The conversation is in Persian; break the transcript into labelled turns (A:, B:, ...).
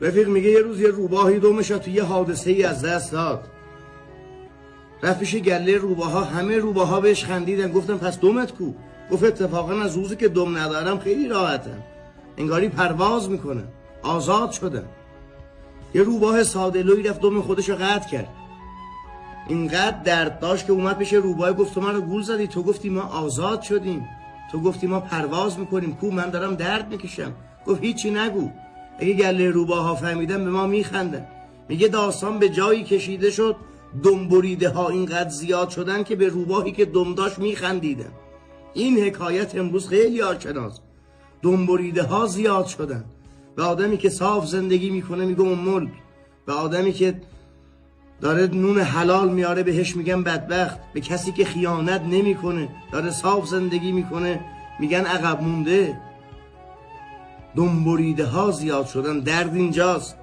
A: رفیق میگه یه روز یه روباهی دومش توی یه حادثه ای از دست داد. رفت پیش گله روباها، همه روباها بهش خندیدن، گفتن پس دومت کو؟ گفت اتفاقا از روزی که دم ندارم خیلی راحتم، انگاری پرواز میکنم، آزاد شدم. یه روباه ساده لوی رفت دم خودشو قطع کرد. اینقدر درد داشت که اومد پیش روباه گفت تو من رو گول زدی، تو گفتی ما آزاد شدیم، تو گفتی ما پرواز میکنیم، کو من دارم درد میکشم. گفت هیچی نگو، اگه گله روباها فهمیدن به ما میخندن. میگه داستان به جایی کشیده شد دم بریده ها اینقدر زیاد شدن که به روباهی که دم داشت میخندیدن. این حکایت امروز خیلی آشناست. دم بریده ها زیاد شدن. به آدمی که صاف زندگی میکنه میگم ملک، به آدمی که داره نون حلال میاره بهش میگن بدبخت، به کسی که خیانت نمیکنه داره صاف زندگی میکنه میگن عقب مونده. دم بریده ها زیاد شدن. درد اینجاست.